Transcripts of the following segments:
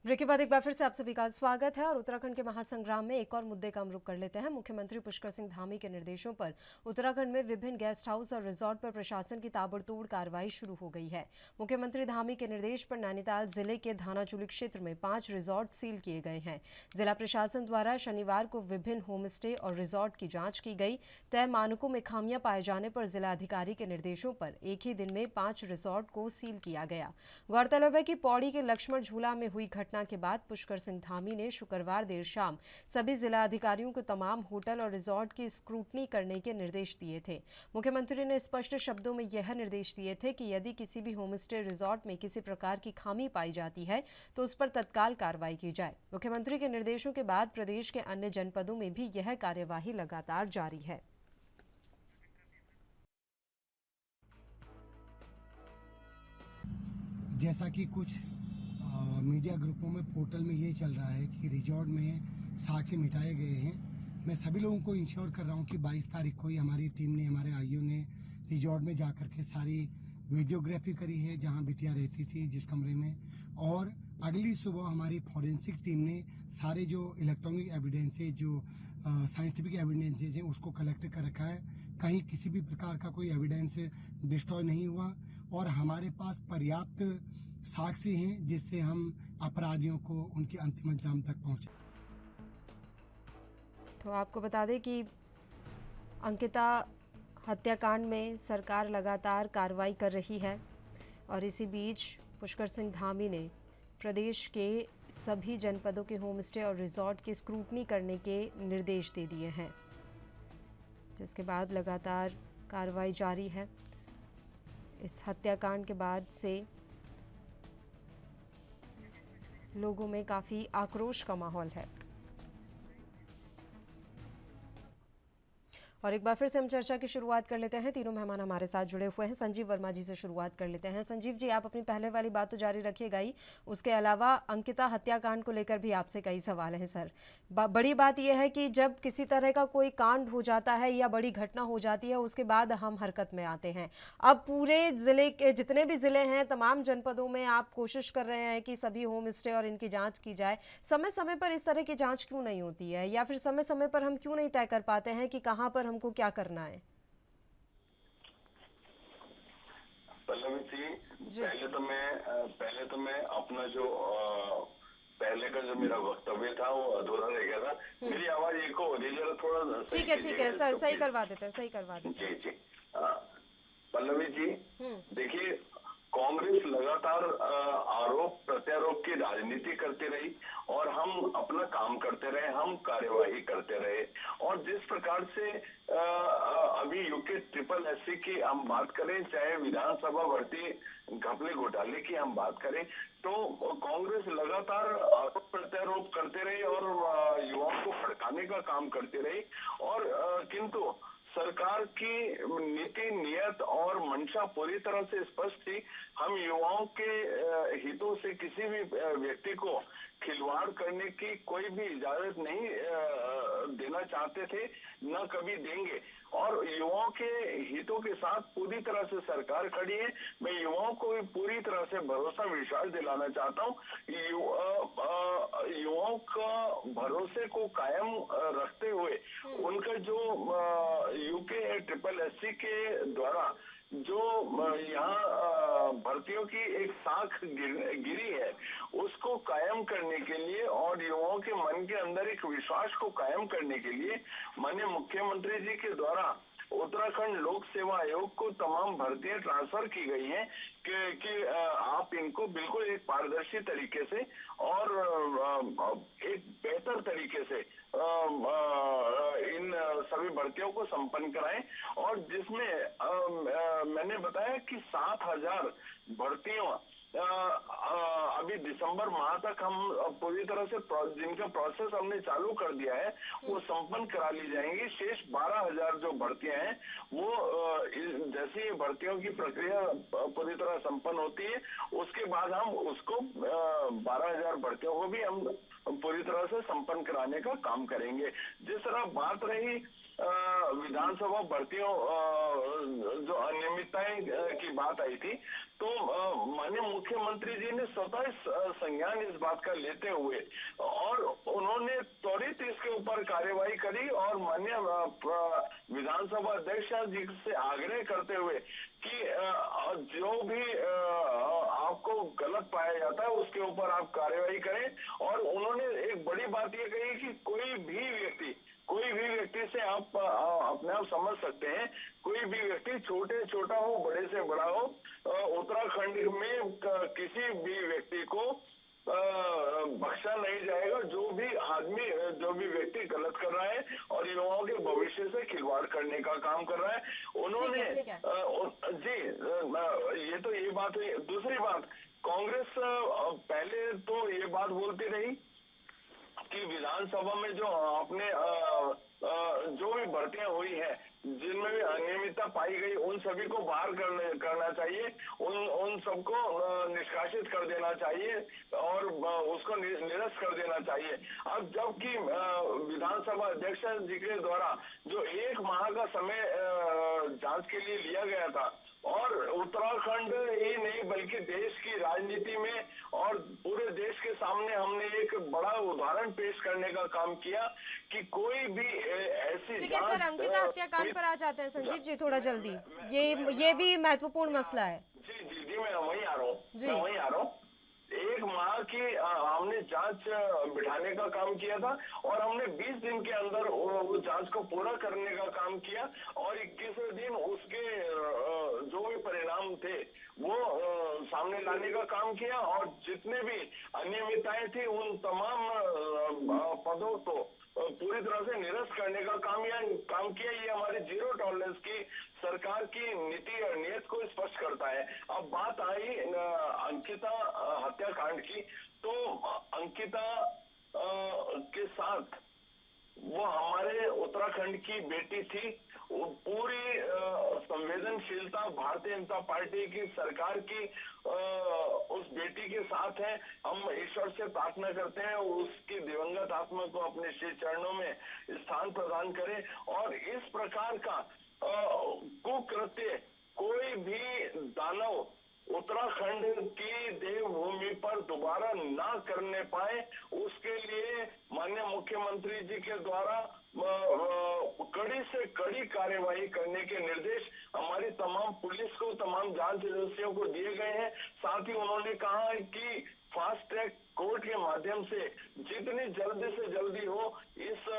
Break के बाद एक बार फिर से आप सभी का स्वागत है और उत्तराखंड के महासंग्राम में एक और मुद्दे का हम रुख कर लेते हैं। मुख्यमंत्री पुष्कर सिंह धामी के निर्देशों पर उत्तराखंड में विभिन्न गेस्ट हाउस और रिजॉर्ट पर प्रशासन की ताबड़तोड़ कार्रवाई शुरू हो गई है। मुख्यमंत्री धामी के निर्देश पर नैनीताल जिले के धानाचूली क्षेत्र में 5 रिजॉर्ट सील किए गए हैं। जिला प्रशासन द्वारा शनिवार को विभिन्न होम स्टे और रिजॉर्ट की जांच की गई। तय मानकों में खामियां पाए जाने पर जिला अधिकारी के निर्देशों पर एक ही दिन में 5 रिजॉर्ट को सील किया गया। गौरतलब है कि पौड़ी के लक्ष्मण झूला में हुई घटना के बाद पुष्कर सिंह धामी ने शुक्रवार देर शाम सभी जिला अधिकारियों को तमाम होटल और रिजॉर्ट की स्क्रूटनी करने के निर्देश दिए थे। मुख्यमंत्री ने स्पष्ट शब्दों में यह निर्देश दिए थे कि यदि किसी भी होमस्टे रिजॉर्ट में किसी प्रकार की खामी पाई जाती है तो उस पर तत्काल कार्रवाई की जाए। मुख्यमंत्री के निर्देशों के बाद प्रदेश के अन्य जनपदों में भी यह कार्यवाही लगातार जारी है। जैसा कि कुछ मीडिया ग्रुपों में पोर्टल में ये चल रहा है कि रिजॉर्ट में साक्ष्य मिटाए गए हैं। मैं सभी लोगों को इंश्योर कर रहा हूँ कि 22 तारीख को ही हमारी टीम ने, हमारे आईओ ने रिजॉर्ट में जा कर के सारी वीडियोग्राफी करी है जहाँ बिटिया रहती थी जिस कमरे में, और अगली सुबह हमारी फॉरेंसिक टीम ने सारे जो इलेक्ट्रॉनिक एविडेंसेज, जो साइंटिफिक एविडेंसेज हैं उसको कलेक्ट कर रखा है। कहीं किसी भी प्रकार का कोई एविडेंस डिस्ट्रॉय नहीं हुआ और हमारे पास पर्याप्त साक्ष्य हैं जिससे हम अपराधियों को उनके अंतिम अंजाम तक पहुंचे। तो आपको बता दें कि अंकिता हत्याकांड में सरकार लगातार कार्रवाई कर रही है और इसी बीच पुष्कर सिंह धामी ने प्रदेश के सभी जनपदों के होमस्टे और रिजॉर्ट की स्क्रूटनी करने के निर्देश दे दिए हैं, जिसके बाद लगातार कार्रवाई जारी है। इस हत्याकांड के बाद से लोगों में काफ़ी आक्रोश का माहौल है। और एक बार फिर से हम चर्चा की शुरुआत कर लेते हैं। तीनों मेहमान हमारे साथ जुड़े हुए हैं। संजीव वर्मा जी से शुरुआत कर लेते हैं। संजीव जी, आप अपनी पहले वाली बात तो जारी रखिएगा ही, उसके अलावा अंकिता हत्याकांड को लेकर भी आपसे कई सवाल हैं सर। बड़ी बात यह है कि जब किसी तरह का कोई कांड हो जाता है या बड़ी घटना हो जाती है उसके बाद हम हरकत में आते हैं। अब पूरे जिले के जितने भी जिले हैं, तमाम जनपदों में आप कोशिश कर रहे हैं कि सभी होम स्टे और इनकी जाँच की जाए। समय समय पर इस तरह की जाँच क्यों नहीं होती है, या फिर समय समय पर हम क्यों नहीं तय कर पाते हैं कि कहाँ पर हमको क्या करना है? पल्लवी जी, पहले तो मैं अपना जो पहले का जो मेरा वक्तव्य था वो अधूरा रह गया था। मेरी आवाज इको हो रही है, जरा थोड़ा ठीक है सर, सही करवा देते हैं। जी। पल्लवी जी, देखिए, कांग्रेस लगातार आरोप प्रत्यारोप की राजनीति करती रही और हम अपना काम करते रहे, हम कार्यवाही करते रहे। और जिस प्रकार से अभी यूके ट्रिपल एससी की हम बात करें, चाहे विधानसभा भर्ती घपले घोटाले की हम बात करें, तो कांग्रेस लगातार आरोप प्रत्यारोप करते रही और युवाओं को भड़काने का काम करती रही। और किंतु सरकार की नीति, नियत और मंशा पूरी तरह से स्पष्ट थी। हम युवाओं के हितों से किसी भी व्यक्ति को खिलवाड़ करने की कोई भी इजाजत नहीं देना चाहते थे, न कभी देंगे। और युवाओं के हितों के साथ पूरी तरह से सरकार खड़ी है। मैं युवाओं को भी पूरी तरह से भरोसा, विश्वास दिलाना चाहता हूँ। युवाओं का भरोसे को कायम रखते हुए उनका जो यूके ट्रिपल एससी के द्वारा जो यहाँ भर्तियों की एक साख गिरी है, उसको कायम करने के लिए और युवाओं के मन के अंदर एक विश्वास को कायम करने के लिए माननीय मुख्यमंत्री जी के द्वारा उत्तराखंड लोक सेवा आयोग को तमाम भर्तियां ट्रांसफर की गई हैं कि आप इनको बिल्कुल एक पारदर्शी तरीके से और एक बेहतर तरीके से इन सभी भर्तियों को संपन्न कराएं। और जिसमें मैंने बताया कि 7,000 भर्तियों अभी दिसंबर माह तक हम पूरी तरह से जिनका प्रोसेस हमने चालू कर दिया है वो संपन्न करा ली जाएंगी। शेष 12,000 जो भर्तियां हैं वो जैसे ही भर्तियों की प्रक्रिया पूरी तरह संपन्न होती है उसके बाद हम उसको 12,000 भर्तियों को भी हम पूरी तरह से संपन्न कराने का काम करेंगे। जिस तरह बात रही विधानसभा भर्तियों जो अनियमितताएं की बात आई थी, तो माननीय मुख्यमंत्री जी ने स्वतः संज्ञान इस बात का लेते हुए और उन्होंने त्वरित इसके ऊपर कार्यवाही करी और माननीय विधानसभा अध्यक्ष जी से आग्रह करते हुए कि जो भी आपको गलत पाया जाता है उसके ऊपर आप कार्यवाही करें। और उन्होंने एक बड़ी बात ये कही कि कोई भी व्यक्ति से आप अपने आप समझ सकते हैं, कोई भी व्यक्ति छोटा हो बड़े से बड़ा हो, उत्तराखंड में किसी भी व्यक्ति को बख्शा नहीं जाएगा। जो भी व्यक्ति गलत कर रहा है और युवाओं के भविष्य से खिलवाड़ करने का काम कर रहा है, उन्होंने जी ये तो ये बात हुई। दूसरी बात, कांग्रेस पहले तो ये बात बोलती रही कि विधानसभा में जो अपने जो भी भर्तियां हुई है जिनमें भी अनियमितता पाई गई उन सभी को बाहर करना चाहिए, उन सबको निष्कासित कर देना चाहिए और उसको निरस्त कर देना चाहिए। अब जबकि विधानसभा अध्यक्ष जी के द्वारा जो 1 माह का समय जांच के लिए लिया गया था और उत्तराखंड ही नहीं बल्कि देश की राजनीति में और पूरे देश के सामने हमने एक बड़ा उदाहरण पेश करने का काम किया कि कोई भी ऐसी ठीक है सर, अंकिता हत्याकांड पर आ जाते हैं संजीव जी थोड़ा जल्दी, ये भी महत्वपूर्ण मसला है। जी मैं वहीं आ रहा हूँ। 1 माह की हमने जांच बिठाने का काम किया था और हमने 20 दिन के अंदर वो जांच को पूरा करने का काम किया और 21वें दिन उसके जो भी परिणाम थे वो सामने लाने का काम किया और जितने भी अनियमितताएं थी उन तमाम पदों को पूरी तरह से निरस्त करने का काम किया। ये हमारी जीरो टॉलरेंस की सरकार की नीति और नियत को स्पष्ट करता है। अब बात आई अंकिता हत्याकांड की, तो अंकिता के साथ वो हमारे उत्तराखंड की बेटी थी। पूरी संवेदनशीलता भारतीय जनता पार्टी की सरकार की उस बेटी के साथ है। हम ईश्वर से प्रार्थना करते हैं उसकी दिवंगत आत्मा को अपने श्री चरणों में स्थान प्रदान करे और इस प्रकार का कुकृत्य कोई भी दानव उत्तराखंड की देवभूमि पर दोबारा ना करने पाए, उसके लिए माननीय मुख्यमंत्री जी के द्वारा कड़ी से कड़ी कार्यवाही करने के निर्देश हमारी तमाम पुलिस को, तमाम जांच एजेंसियों को दिए गए हैं। साथ ही उन्होंने कहा है कि फास्ट ट्रैक कोर्ट के माध्यम से जितनी जल्दी से जल्दी हो इस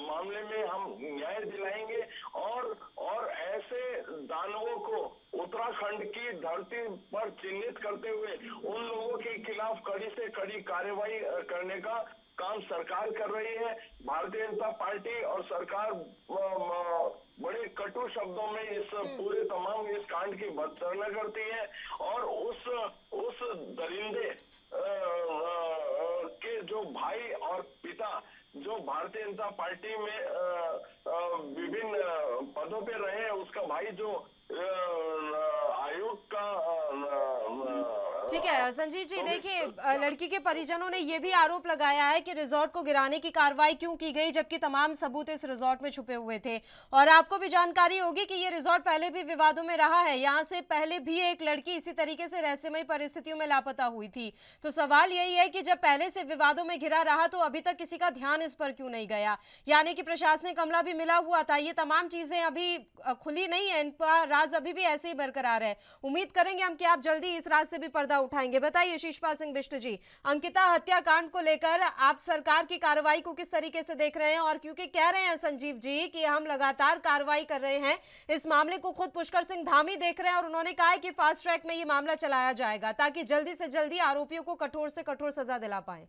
मामले में हम न्याय दिलाएंगे और ऐसे दानवों को उत्तराखंड की धरती पर चिन्हित करते हुए उन लोगों के खिलाफ कड़ी से कड़ी कार्रवाई करने का काम सरकार कर रही है। भारतीय जनता पार्टी और सरकार बड़े कटु शब्दों में इस पूरे तमाम इस कांड की भर्त्सना करती है और उस दरिंदे के जो भाई और पिता जो भारतीय जनता पार्टी में विभिन्न पदों पे रहे, उसका भाई जो आयोग का ठीक है संजीव जी, देखिए लड़की के परिजनों ने यह भी आरोप लगाया है कि रिजॉर्ट को गिराने की कार्रवाई क्यों की गई जबकि तमाम सबूत इस रिजॉर्ट में छुपे हुए थे। और आपको भी जानकारी होगी कि ये रिजॉर्ट पहले भी विवादों में रहा है, यहाँ से पहले भी एक लड़की इसी तरीके से रहस्यमय परिस्थितियों में लापता हुई थी। तो सवाल यही है कि जब पहले से विवादों में घिरा रहा तो अभी तक किसी का ध्यान इस पर क्यों नहीं गया, यानी कि प्रशासनिक अमला भी मिला हुआ था। ये तमाम चीजें अभी खुली नहीं है, इन पर राज अभी भी ऐसे ही बरकरार है। उम्मीद करेंगे हम कि आप जल्दी इस राज से भी पर्दा उठाएंगे। बताइए शिषपाल सिंह बिष्ट जी, अंकिता हत्याकांड को लेकर आप सरकार की कार्रवाई को किस तरीके से देख रहे हैं? और क्योंकि कह रहे हैं संजीव जी कि हम लगातार कार्रवाई कर रहे हैं, इस मामले को खुद पुष्कर सिंह धामी देख रहे हैं और उन्होंने कहा है कि फास्ट ट्रैक में ये मामला चलाया जाएगा ताकि जल्दी से जल्दी आरोपियों को कठोर से कठोर सजा दिला पाए।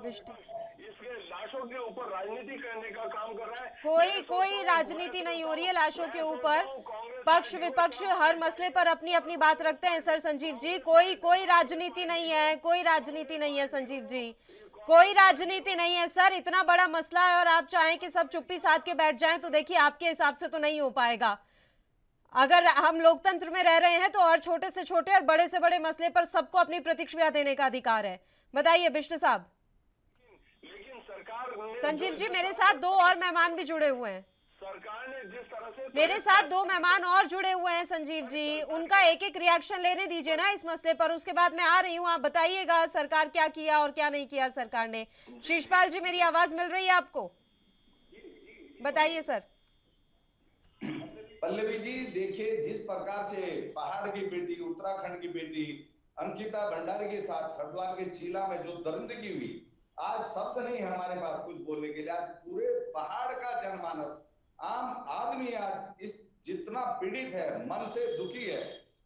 इसके लाशों के ऊपर राजनीति करने का काम कर रहा है। कोई राजनीति नहीं हो रही है लाशों के ऊपर। पक्ष विपक्ष हर मसले पर अपनी अपनी बात रखते हैं सर संजीव जी। कोई राजनीति नहीं है, कोई राजनीति नहीं है संजीव जी, कोई राजनीति नहीं है सर। इतना बड़ा मसला है और आप चाहें कि सब चुप्पी साध के बैठ जाएं तो देखिए आपके हिसाब से तो नहीं हो पाएगा। अगर हम लोकतंत्र में रह रहे हैं तो और छोटे से छोटे और बड़े से बड़े मसले पर सबको अपनी प्रतिक्रिया देने का अधिकार है। बताइए बिष्ट साहब। संजीव जी, मेरे साथ 2 और मेहमान भी जुड़े हुए हैं। सरकार ने जिस तरह से मेरे साथ दो मेहमान और जुड़े हुए हैं संजीव जी, उनका एक एक रिएक्शन लेने दीजिए ना इस मसले पर, उसके बाद मैं आ रही हूँ। आप बताइएगा सरकार क्या किया और क्या नहीं किया सरकार ने। शीशपाल जी, मेरी आवाज मिल रही है आपको? बताइए सर। पल्लवी जी, देखिए जिस प्रकार से पहाड़ की बेटी, उत्तराखंड की बेटी अंकिता भंडारी के साथ हरिद्वार के चीला में जो दरिंदगी हुई, आज शब्द नहीं है हमारे पास कुछ बोलने के लिए। आज पूरे पहाड़ का जनमानस, आम आदमी आज इस जितना पीड़ित है, मन से दुखी है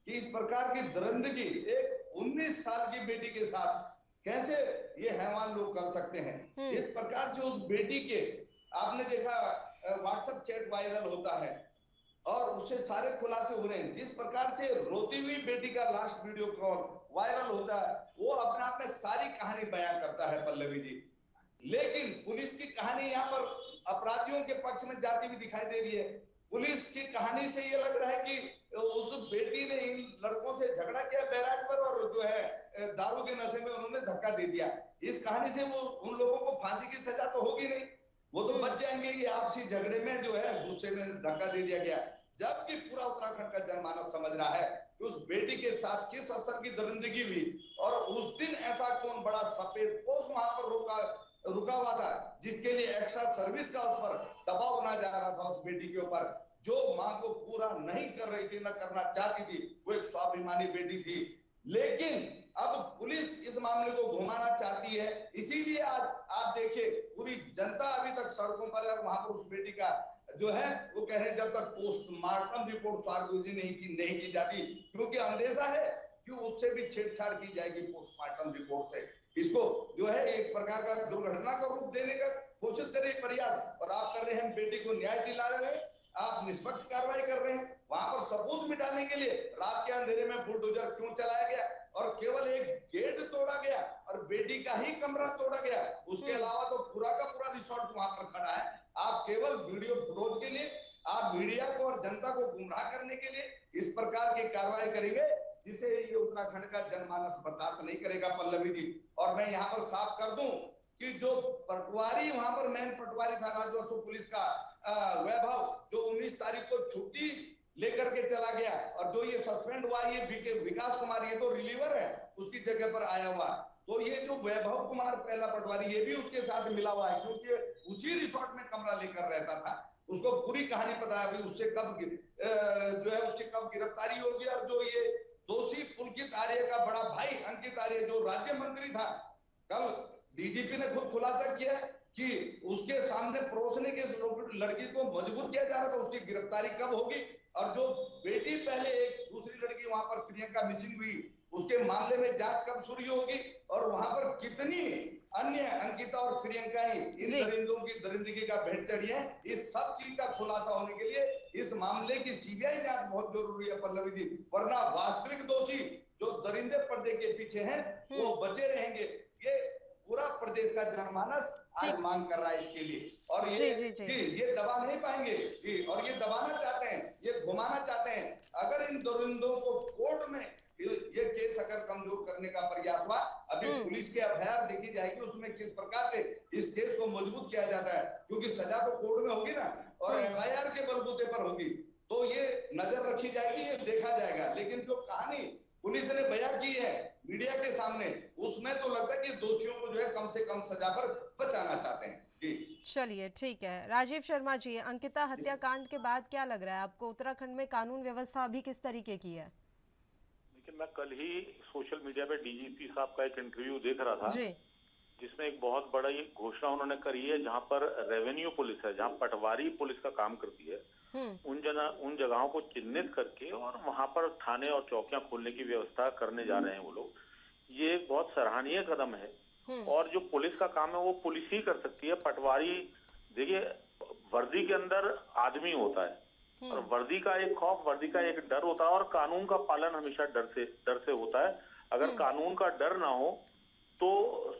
कि इस प्रकार की दरिंदगी एक 19 साल की बेटी के साथ कैसे ये हैवान लोग कर सकते हैं। इस प्रकार से उस बेटी के, आपने देखा व्हाट्सएप चैट वायरल होता है और उससे सारे खुलासे हो रहे हैं। जिस प्रकार से रोती हुई बेटी का लास्ट वीडियो कॉल वायरल होता है, वो अपने आप में सारी कहानी बयां करता है पल्लवी जी। लेकिन पुलिस की कहानी यहाँ पर अपराधियों के पक्ष में जाती हुई दिखाई दे रही है। पुलिस की कहानी से ये लग रहा है कि उस बेटी ने इन लड़कों से झगड़ा किया बैराज पर और जो है दारू के नशे में उन्होंने धक्का दे दिया। इस कहानी से वो उन लोगों को फांसी की सजा तो होगी नहीं, वो तो बच जाएंगे कि आपसी झगड़े में जो है गुस्से में धक्का दे दिया गया। जबकि पूरा उत्तराखंड का जनमानस समझ रहा है कि उस बेटी के साथ किस स्तर की दरिंदगी हुई और उस दिन ऐसा कौन बड़ा सफेद पोस्ट वहां पर रुका हुआ था जिसके लिए एक्स्ट्रा सर्विस का उस पर दबाव बना जा रहा था उस बेटी के ऊपर, जो मां को पूरा नहीं कर रही थी, न करना चाहती थी। वो एक स्वाभिमानी बेटी थी। लेकिन अब पुलिस इस मामले को घुमाना चाहती है। इसीलिए आज आप देखिए पूरी जनता अभी तक सड़कों पर है। वहां पर उस बेटी का जो है वो कह रहे हैं जब तक पोस्टमार्टम रिपोर्ट सार्वजनिक नहीं की जाती, क्योंकि अंदेशा है कि उससे भी छेड़छाड़ की जाएगी पोस्टमार्टम रिपोर्ट से। इसको जो है एक प्रकार का दुर्घटना का रूप देने का कोशिश कर रहे प्रयास, और आप कर रहे हैं बेटी को न्याय दिला रहे हैं, आप निष्पक्ष कार्रवाई कर रहे हैं। वहां पर सबूत मिटाने के लिए रात के अंधेरे में बुलडोजर क्यों चलाया गया और केवल एक गेट तोड़ा गया और बेटी का ही कमरा तोड़ा गया, उसके अलावा तो पूरा का पूरा रिसोर्ट वहां पर खड़ा है। आप केवल वीडियो फुटेज के लिए, आप मीडिया को और जनता को गुमराह करने के लिए इस प्रकार की कार्रवाई करेंगे जिसे ये उत्तराखंड का जनमानस बर्दाश्त नहीं करेगा पल्लवी जी। और मैं यहाँ पर साफ कर दूं कि जो पटवारी वहां पर मेन पटवारी था राजस्व पुलिस का वैभव, जो 19 तारीख को छुट्टी लेकर के चला गया और जो ये सस्पेंड हुआ, ये विकास कुमार, ये तो रिलीवर है, उसकी जगह पर आया हुआ। तो ये जो वैभव कुमार पहला पटवारी, ये भी उसके साथ मिला हुआ है क्योंकि उसी रिसोर्ट में कमरा लेकर रहता था। उसको पूरी कहानी पता है अभी उससे कब जो है उसकी कब गिरफ्तारी होगी। और जो ये दोषी पुलकित आर्य का बड़ा भाई अंकित आर्य जो राज्य मंत्री था, कल डीजीपी ने खुद खुलासा किया कि उसके सामने परोसने के लड़की को मजबूर किया जा रहा था, उसकी गिरफ्तारी कब होगी। और जो बेटी पहले एक दूसरी लड़की वहां पर प्रियंका मिसिंग हुई, उसके मामले में जांच कब शुरू होगी और वहां पर कितनी अन्य अंकिता और प्रियंकाएं इन दरिंदों की दरिंदगी का भेंट चढ़ी है, इस सब चीज का खुलासा होने के लिए इस मामले की सीबीआई जांच बहुत जरूरी है पल्लवी जी। वरना वास्तविक दोषी जो दरिंदे पर्दे के पीछे हैं वो बचे रहेंगे। ये पूरा प्रदेश का जनमानस आज मांग कर रहा है इसके लिए, और ये दबा नहीं पाएंगे जी, और ये दबाना चाहते हैं, ये घुमाना चाहते हैं। अगर इन दरिंदों को कोर्ट में ये केस अगर कमजोर करने का प्रयास हुआ, अभी पुलिस के एफआईआर देखी जाएगी उसमें किस प्रकार से इस केस को मजबूत किया जाता है, क्योंकि सजा तो कोर्ट में होगी ना और एफआईआर के बलबूते पर होगी, तो ये नजर रखी जाएगी, ये देखा जाएगा। लेकिन जो कहानी पुलिस ने बयां की है मीडिया के सामने, उसमें तो लगता है कि दोषियों को जो है कम से कम सजा पर बचाना चाहते हैं जी। चलिए ठीक है। राजीव शर्मा जी, अंकिता हत्याकांड के बाद क्या लग रहा है आपको, उत्तराखंड में कानून व्यवस्था अभी किस तरीके की है? मैं कल ही सोशल मीडिया पे डीजीपी साहब का एक इंटरव्यू देख रहा था जिसमें एक बहुत बड़ा ये घोषणा उन्होंने करी है, जहां पर रेवेन्यू पुलिस है, जहां पटवारी पुलिस का काम करती है, उन जगहों को चिन्हित करके और वहां पर थाने और चौकियां खोलने की व्यवस्था करने जा रहे हैं वो लोग। ये एक बहुत सराहनीय कदम है और जो पुलिस का काम है वो पुलिस ही कर सकती है। पटवारी, देखिए वर्दी के अंदर आदमी होता है और वर्दी का एक खौफ, वर्दी का एक डर होता है और कानून का पालन हमेशा डर से होता है। अगर कानून का डर ना हो तो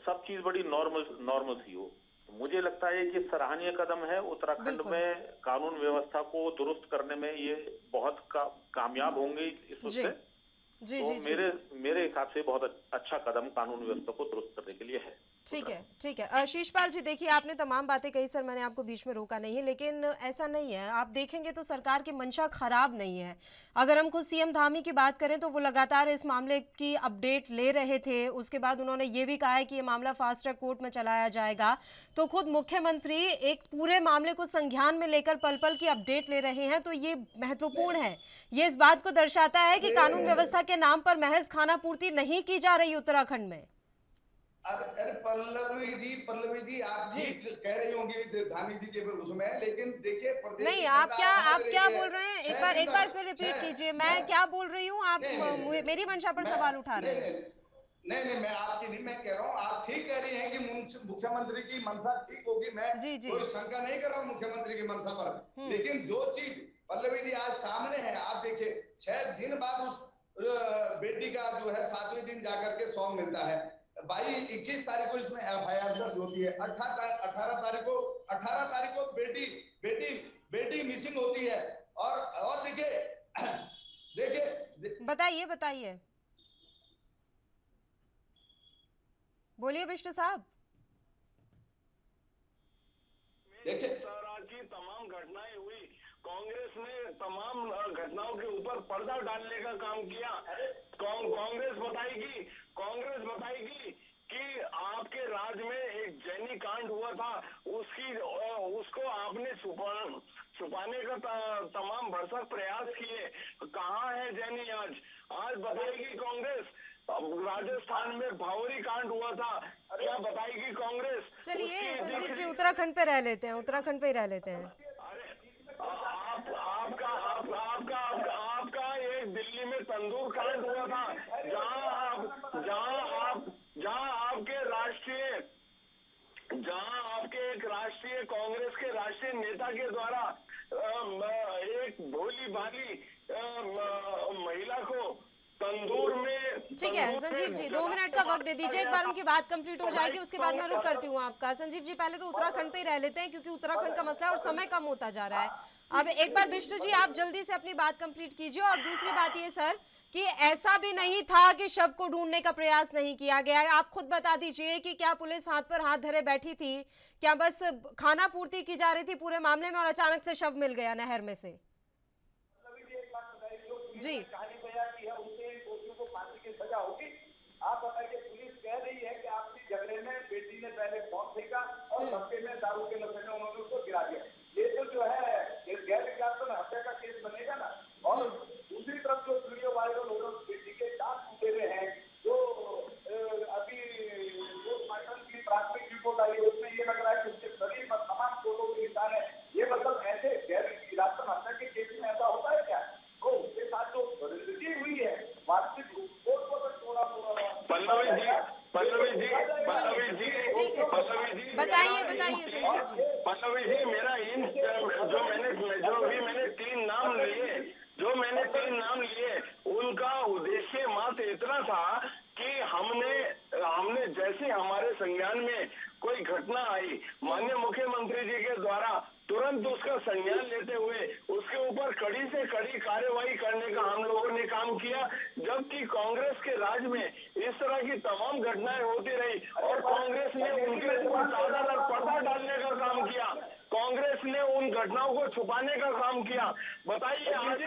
सब चीज बड़ी नॉर्मल सी हो। मुझे लगता है कि सराहनीय कदम है। उत्तराखंड में कानून व्यवस्था को दुरुस्त करने में ये बहुत कामयाब होंगे इससे। जी तो जी जी। मेरे हिसाब से बहुत अच्छा कदम कानून व्यवस्था को दुरुस्त करने के लिए है। ठीक है, ठीक है। शीशपाल जी, देखिए आपने तमाम बातें कही सर, मैंने आपको बीच में रोका नहीं है, लेकिन ऐसा नहीं है। आप देखेंगे तो सरकार की मंशा खराब नहीं है। अगर हम खुद सीएम धामी की बात करें तो वो लगातार इस मामले की अपडेट ले रहे थे। उसके बाद उन्होंने ये भी कहा है कि ये मामला फास्ट ट्रैक कोर्ट में चलाया जाएगा। तो खुद मुख्यमंत्री एक पूरे मामले को संज्ञान में लेकर पल पल की अपडेट ले रहे हैं, तो ये महत्वपूर्ण है। ये इस बात को दर्शाता है कि कानून व्यवस्था के नाम पर महज खाना पूर्ति नहीं की जा रही उत्तराखंड में। अरे पल्लवी जी आप ठीक कह रही होंगी धामी जी के उसमें, लेकिन देखिए प्रदेश नहीं, की आप जनता क्या समझ आप रही क्या है। बोल रहे हैं? 6 दिन एक बार तक फिर रिपीट कीजिए। मैं मैं क्या बोल रही हूँ? आप नहीं मेरी मंशा पर मैं सवाल उठा रहे हैं। नहीं मैं आपकी नहीं, मैं कह रहा हूँ आप ठीक कह रही हैं कि मुख्यमंत्री की मंशा ठीक होगी। मैं जी जी। कोई शंका नहीं कर रहा हूँ मुख्यमंत्री की मंशा पर, लेकिन जो चीज पल्लवी जी आज सामने है, आप देखिए 6 दिन बाद उस बेटी का जो है 7वें दिन जाकर के सॉन्ग मिलता है। 21 तारीख को इसमें एफआईआर दर्ज होती है। 18 तारीख को बेटी बेटी बेटी मिसिंग होती है। और देखिए देखिए बताइए बताइए, बोलिए बिष्ट साहब। देखिए तरह की तमाम घटनाएं हुई, कांग्रेस ने तमाम घटनाओं के ऊपर पर्दा डालने का काम किया। कांग्रेस बताएगी कि आपके राज्य में एक जैनी कांड हुआ था, उसको आपने छुपाने का तमाम भरसक प्रयास किए। कहाँ है जैनी आज बताएगी कांग्रेस। राजस्थान में भावरी कांड हुआ था, क्या बताएगी कांग्रेस? चलिए संजीव जी, उत्तराखंड पे रह लेते हैं, उत्तराखंड पे ही रह लेते हैं। आपका एक दिल्ली में तंदूर कांड हुआ था, जहां आपके एक राष्ट्रीय कांग्रेस के राष्ट्रीय नेता के द्वारा एक भोली भाली महिला को तंदूर में। ठीक है संजीव जी, 2 मिनट का वक्त दे दीजिए, एक बार उनकी बात कंप्लीट हो जाएगी, उसके बाद मैं रुक करती हूँ आपका। संजीव जी, पहले तो उत्तराखंड पे ही रह लेते हैं क्योंकि उत्तराखंड का मसला है और समय कम होता जा रहा है। अब एक बार बिष्ट जी आप जल्दी से अपनी बात कंप्लीट कीजिए। और दूसरी बात ये सर कि ऐसा भी नहीं था कि शव को ढूंढने का प्रयास नहीं किया गया है। आप खुद बता दीजिए कि क्या पुलिस हाथ पर हाथ धरे बैठी थी? क्या बस खाना पूर्ति की जा रही थी पूरे मामले में और अचानक से शव मिल गया नहर में से? जी सजा होगी। आप बताइए, पुलिस कह रही है कि आपसी झगड़े में बेटी ने पहले फोन फेंका और धक्के में दारू के नशे में उन्होंने उसको गिरा दिया। ये तो जो है गैर विज्ञापन हत्या का केस बनेगा ना। और दूसरी तरफ जो वीडियो वायरल हो रहा है, बेटी के दांत टूटे हुए हैं, जो अभी पोस्टमार्टम की प्राथमिक रिपोर्ट आई है उसमें ये लग रहा है कि उसके शरीर में तमाम चोटों के निशान है। ये मतलब ऐसे गैर विज्ञापन हत्या के केस में ऐसा होता है क्या? तो उसके साथ जो बदलती हुई है वास्तविक बताइए संजीव जी। पल्लवी जी, जो मैंने तीन नाम लिए उनका उद्देश्य मात्र इतना था कि हमने जैसे हमारे संज्ञान में कोई घटना आई, माननीय मुख्यमंत्री जी के द्वारा तुरंत उसका संज्ञान लेते हुए उसके ऊपर कड़ी से कड़ी कार्रवाई करने का हम लोगों ने काम किया। जबकि कांग्रेस के राज में इस तरह की तमाम घटनाएं होती रही और कांग्रेस ने उनके ऊपर चादर और पर्दा डालने का काम किया, कांग्रेस ने उन घटनाओं को छुपाने का काम किया। बताइए आज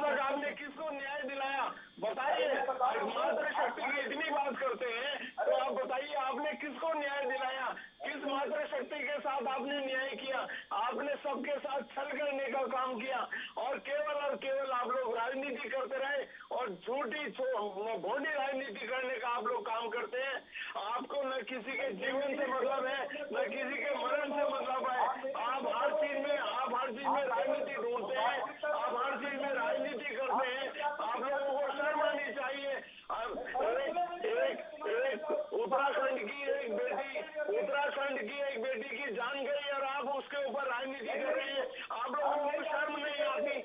तक आपने किसको न्याय दिलाया? बताइए, मातृशक्ति की इतनी बात करते हैं तो आप बताइए आपने किसको न्याय दिलाया? किस मातृशक्ति के साथ आपने न्याय किया? आपने सबके साथ छल करने का काम किया और केवल आप लोग राजनीति करते रहे और झूठी भोंडी राजनीति करने का आप लोग काम करते हैं। आपको न किसी के जीवन से मतलब है, न किसी के मरण से मतलब है। आप हर चीज में राजनीति ढूंढते हैं, आप हर चीज में राजनीति करते हैं। आप लोगों को शर्म आनी चाहिए। उत्तराखंड की एक बेटी की जान गई और आप उसके ऊपर राजनीति कर रहे हैं। आप लोगों को शर्म नहीं आती?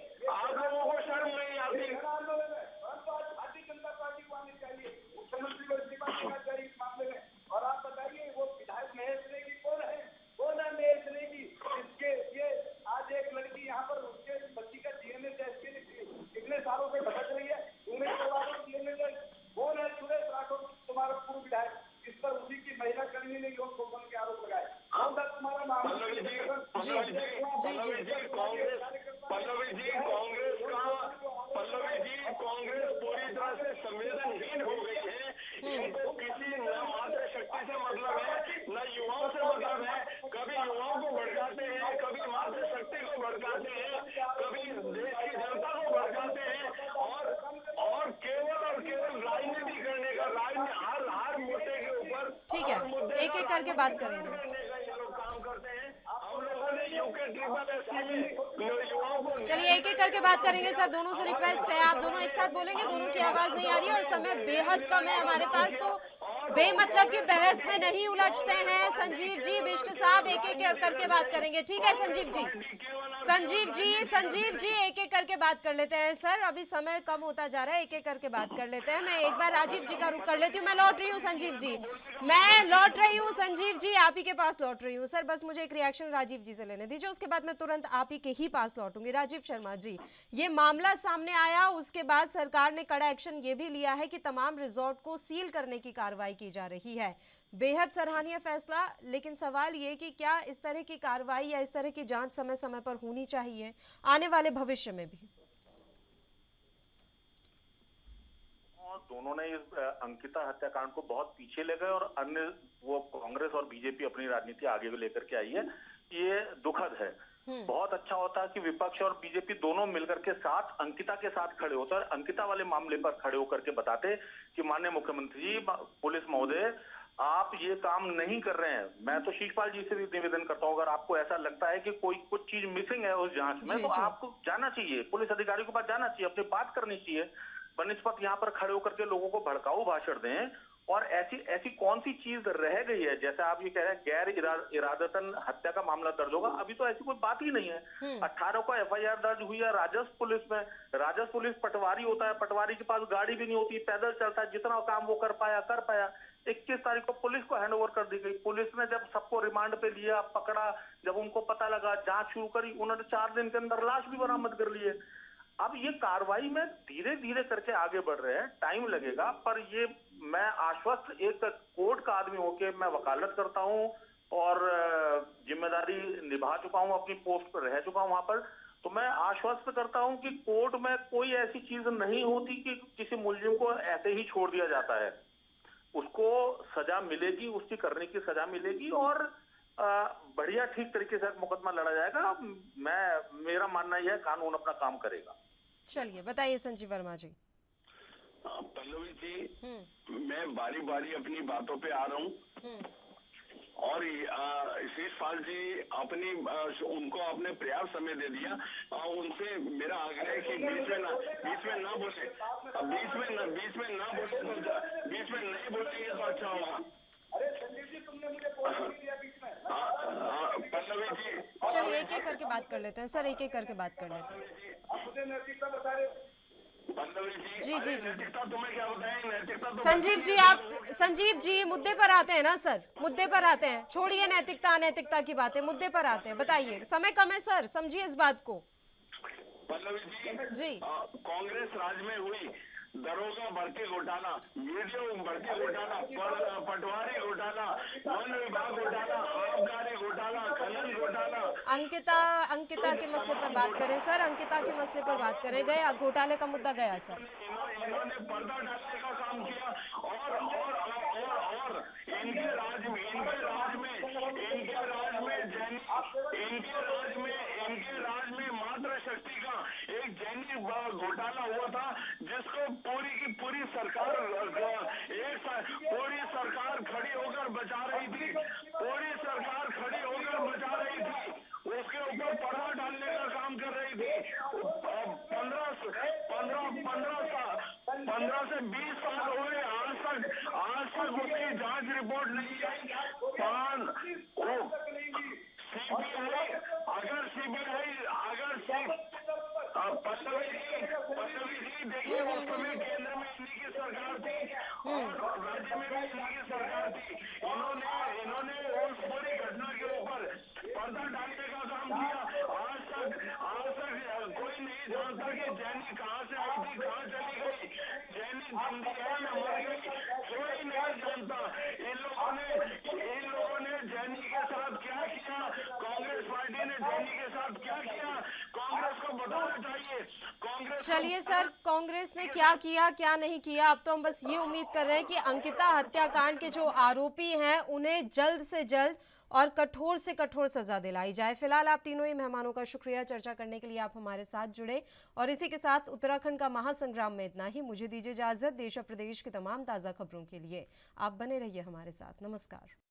भारतीय जनता पार्टी को आनी चाहिए, मुख्यमंत्री को इस्तीफा देना चाहिए इस मामले में। और आप बताइए वो विधायक महेश नेगी कौन है महेश नेगी? इसके ये आज एक लड़की यहाँ पर उसके बच्ची का डीएनए टेस्ट के लिए ठीक है, एक एक करके बात करेंगे। काम करते हैं। हम लोगों ने यूके ट्रिपल एससी में युवाओं को, चलिए एक एक करके बात करेंगे सर। दोनों से रिक्वेस्ट है, आप दोनों एक साथ बोलेंगे, दोनों की आवाज नहीं आ रही है और समय बेहद कम है हमारे पास, तो बेमतलब की बहस में नहीं उलझते हैं। संजीव जी, बिष्ट साहब, एक एक करके बात करेंगे, ठीक है संजीव जी? संजीव जी एक एक करके बात कर लेते हैं सर, अभी समय कम होता जा रहा है, एक एक करके बात कर लेते हैं। मैं एक बार राजीव जी का रुख कर लेती हूँ। मैं लौट रही हूँ संजीव जी, मैं लौट रही हूँ संजीव जी, आप ही के पास लौट रही हूँ सर। बस मुझे एक रिएक्शन राजीव जी से लेने दीजिए, उसके बाद मैं तुरंत आप ही के ही पास लौटूंगी। राजीव शर्मा जी, ये मामला सामने आया, उसके बाद सरकार ने कड़ा एक्शन ये भी लिया है कि तमाम रिजॉर्ट को सील करने की कार्रवाई की जा रही है। बेहद सराहनीय फैसला, लेकिन सवाल ये कि क्या इस तरह की कार्रवाई या इस तरह की जांच समय समय पर होनी चाहिए आने वाले भविष्य में भी? दोनों ने इस अंकिता हत्याकांड को बहुत पीछे ले गए और अन्य वो कांग्रेस और बीजेपी अपनी राजनीति आगे लेकर के आई है, ये दुखद है। बहुत अच्छा होता है कि विपक्ष और बीजेपी दोनों मिलकर के साथ अंकिता के साथ खड़े होते और अंकिता वाले मामले पर खड़े होकर के बताते कि माननीय मुख्यमंत्री जी, पुलिस महोदय, आप ये काम नहीं कर रहे हैं। मैं तो शिषपाल जी से भी निवेदन करता हूं, अगर आपको ऐसा लगता है कि कोई कुछ चीज मिसिंग है उस जांच में, तो आपको जाना चाहिए, पुलिस अधिकारियों के पास जाना चाहिए, अपनी बात करनी चाहिए, बनिस्पत यहाँ पर खड़े होकर के लोगों को भड़काऊ भाषण दें। और ऐसी कौन सी चीज रह गई है, जैसे आप ये कह रहे हैं गैर इरादतन हत्या का मामला दर्ज होगा, अभी तो ऐसी कोई बात ही नहीं है। 18 को एफआईआर दर्ज हुई है राजस्व पुलिस में। राजस्व पुलिस पटवारी होता है, पटवारी के पास गाड़ी भी नहीं होती, पैदल चलता है, जितना काम वो कर पाया। 21 तारीख को पुलिस को हैंडओवर कर दी गई। पुलिस ने जब सबको रिमांड पे लिया, पकड़ा, जब उनको पता लगा, जांच शुरू करी, उन्होंने 4 दिन के अंदर लाश भी बरामद कर ली है। अब ये कार्रवाई में धीरे धीरे करके आगे बढ़ रहे हैं, टाइम लगेगा, पर ये मैं आश्वस्त एक कोर्ट का आदमी होके मैं वकालत करता हूं और जिम्मेदारी निभा चुका हूं, अपनी पोस्ट पर रह चुका हूं वहां पर, तो मैं आश्वस्त करता हूं कि कोर्ट में कोई ऐसी चीज नहीं होती कि किसी मुलजिम को ऐसे ही छोड़ दिया जाता है। उसको सजा मिलेगी, उसकी करने की सजा मिलेगी और बढ़िया ठीक तरीके से मुकदमा लड़ा जाएगा। मेरा मानना यह है कानून अपना काम करेगा। चलिए बताइए संजीव वर्मा जी। पल्लवी जी, मैं बारी बारी अपनी बातों पे आ रहा हूँ और शिषपाल जी उनको आपने पर्याप्त समय दे दिया। उनसे मेरा आग्रह है कि बीच में ना बोले, बीच में नहीं बोलेंगे तो अच्छा होगा। अरे संजीव जी, तुमने मुझे बोल नहीं दिया बीच में। पल्लवी जी, चलिए एक एक करके बात कर लेते हैं सर, एक एक करके बात कर लेते हैं। आप मुझे नैतिकता बता रहे हो? जी। तुम्हें क्या बताएं नैतिकता? संजीव जी मुद्दे पर आते हैं ना सर, मुद्दे पर आते हैं, छोड़िए नैतिकता अनैतिकता की बातें, मुद्दे पर आते हैं। बताइए, समय कम है सर, समझिए इस बात को। पल्लवी जी, कांग्रेस राज में हुई दरोगा भर्ती घोटाला, वीडियो भर्ती घोटाला, पटवारी घोटाला, वन विभाग घोटाला, आबकारी घोटाला, खनन घोटाला। अंकिता के मसले पर बात करें सर, अंकिता के मसले पर बात करें। गया घोटाले का मुद्दा गया सर। इन्होंने पर्दा डालने का काम किया और इनके राज में मातृ शक्ति का एक जैनी घोटाला हुआ था, जिसको पूरी की पूरी सरकार खड़ी होकर बचा रही थी, उसके ऊपर पर्दा डालने का काम कर रही थी। 15 से 20 साल हुए, आज तक उसकी जांच रिपोर्ट नहीं आई। पल्लवी जी देखिए, उस समय केंद्र में इन्हीं की सरकार थी और राज्य में भी इन्हीं की सरकार थी। इन्होंने उस पूरी घटना के ऊपर पर्दा डालने का काम किया। आज तक कोई नहीं जानता कि जैनी कहाँ से आई थी, कहाँ चली गई, जैनी जिंदी है या मर गई, कोई नहीं जानता। इन लोगों ने जैनी के साथ क्या किया, कांग्रेस पार्टी ने जैनी के साथ क्या किया, कांग्रेस को बताना चाहिए। कांग्रेस चलिए सर, कांग्रेस ने क्या किया क्या नहीं किया, अब तो हम बस ये उम्मीद कर रहे हैं कि अंकिता हत्याकांड के जो आरोपी हैं उन्हें जल्द से जल्द और कठोर से कठोर सजा दिलाई जाए। फिलहाल आप तीनों ही मेहमानों का शुक्रिया, चर्चा करने के लिए आप हमारे साथ जुड़े। और इसी के साथ उत्तराखंड का महासंग्राम में इतना ही। मुझे दीजिए इजाजत। देश और प्रदेश की तमाम ताज़ा खबरों के लिए आप बने रहिए हमारे साथ। नमस्कार।